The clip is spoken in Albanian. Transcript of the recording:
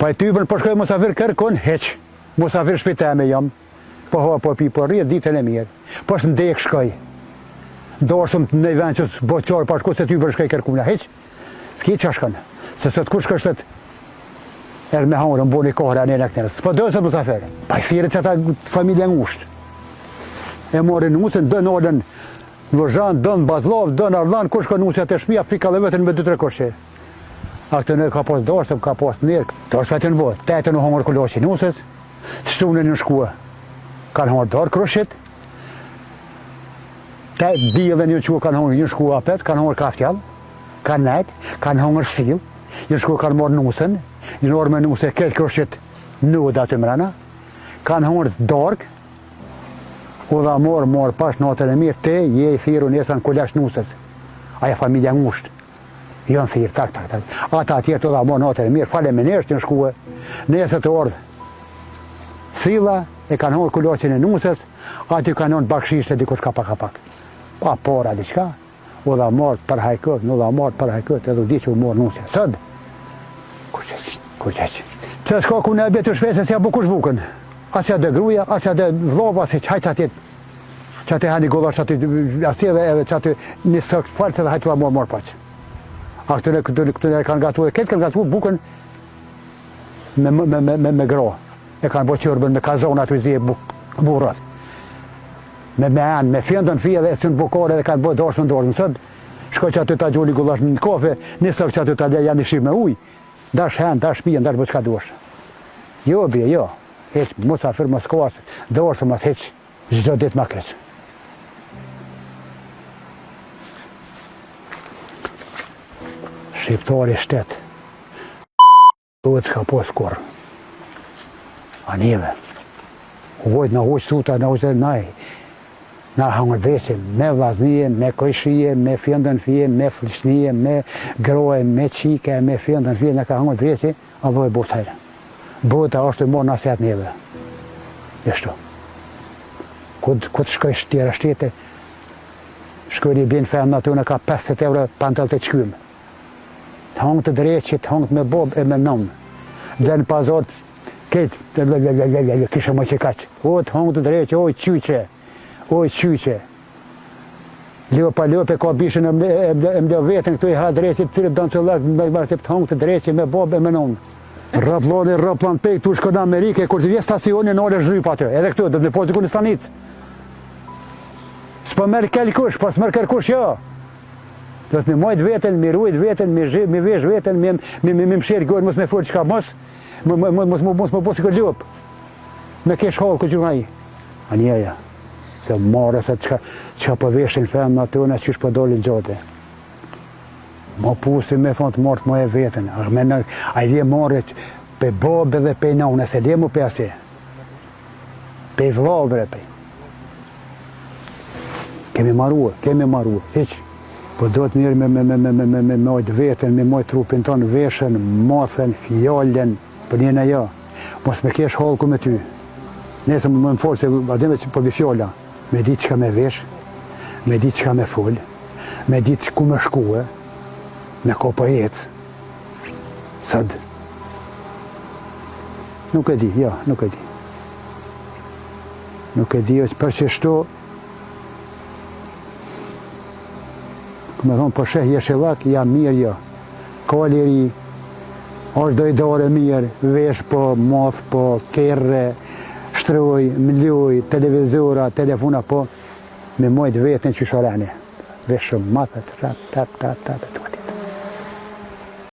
Pa e typën po shkoj mosafir kërkon heq. Mosafir shpiteme jam. Po pi po rrit ditën e mirë. Po është ndek shkoj. Dorsëm në vend që boqor pa shku se typën shkoj kërkuna heq. S'ki qa shkon. Se sot kush kështet erë me hangër, më boni kohër anë e në këtërës. Po dojë se mosafir. Pa i thirët që ta familje ngusht. E mori nusën, dë nolën Vëzhan, dën Bazlov, dën Arlan, kush ka nusja të shpia, frika dhe vetën me 2-3 kushe. A këtë në ka pas dorsëm, ka pas nirë. Dorsë vetën bo, tetën u hongër kulloqi nusës, shtunën në shkua. Kanë hongër dorë krushit, dilën një qua kanë hongër një shkua apet, kanë hongër kaftjall, kanë nejt, kanë hongër sil, një shkua kanë morë nusën, një orë me nusë e këtë krushit në aty mrena, kanë hongër dorë, u dha morë pash natën e mirë, te je i thiru nesën kullash nusës. Aja familja ngusht. Jo në thirë, tak. Ata atjerë të dha morë natën e mirë, fale me nërës që në shkue. Nesët të ordë. Sila e kanë hongër kullaqin e nusës, aty kanë hongër bakshisht e dikush kapak. Pa pora diqka, u dha morë për hajkët, u dha morë për hajkët, edhe u di që u morë nusë. Sëd, kuqeq. Që s'ka ku në e betë shpesë, s'ja bukush bukën. Asja dhe gruja, asja dhe vlova, si qaj që atë hani gollash aty, asje dhe edhe që aty një sëkt falës edhe hajtë la morë paqë. A këtëne kanë gatu dhe këtë kanë gatu bukën me gro. E kanë bo qërbën me kazon aty zije burrat. Me anë, me fjendën fje dhe së në bukore dhe kanë bo dorës në dorës. Mësët, shkoj që aty ta gjulli gollash në kofe, një sëkt që aty ta dhe janë i shqip me uj. Dash hen, dash pijen, dash bëqka duash. Jo, bje, jo. Heq, mosafir, mos kohas, dorës, mos heq, gjdo dit ma keq. Shqiptari shtet, duhet s'ka po s'kur. A njeve, u vojt në hoqë tuta, në hoqë naj, na hangër dheqim, me vlaznije, me kojshije, me fjendën fje, me flishnije, me groje, me qike, me fjendën fje, në ka hangër dheqim, a vojt bot hajrë. Bota është të morë në asjat njeve. Ishtu. Këtë shkoj tjera shtete, shkoj një binë fenë në të unë ka 50 euro pantal të qkymë. Të hangë të dreqit, hangë me bob e me nëmë. Dhe në pazot, këtë, kishë më që kaqë. O, të hangë të dreqit, oj qyqe. Ljo pa ljo pe ka bishën e mdo vetën, këtu i ha dreqit, të cilët dënë që lakë, të hangë të dreqit me bob e me nëmë. Raplan pej këtu shko në Amerike, kur të vje stacioni në ore zhryp aty, edhe këtu, dhe në poziku në stanicë. S'po merë kell kush, po s'merë kërkush, jo. Do të me mojt vetën, me rujt vetën, me vesh vetën, me mshirë gojnë, mos me furë qka, mos me bosi këtë gjupë. Me kesh halë këtë gjupë aji. A njeja, se marë se qka po veshin fenë në atyone, qysh po dolin gjote. Mo pusi me thonë të martë mo e vetën. A i dhe marë pe babë dhe pe nëune, se dhe mu pe asje. Pe vlabre pe. Kemi marrua, hiq. Po do të mirë me mojt vetën, me mojt trupin tonë, veshën, mathen, fjallën, për njën e jo. Mos me kesh halku me ty. Nesë më më folë se ademe që po bi fjalla. Me ditë qka me vesh, me ditë qka me full, me ditë ku me shkue, me ko po ecë. Sëd. Nuk e di, jo, nuk e di. Nuk e di, për që shto, me thonë, po sheh jeshillak, jam mirë, jo. Ka liri, është dojdore mirë, vesh po, moth po, kerre, shtroj, mljuj, televizora, telefona po, me mojt vetën që shorani. Vesh shumë matët, tap.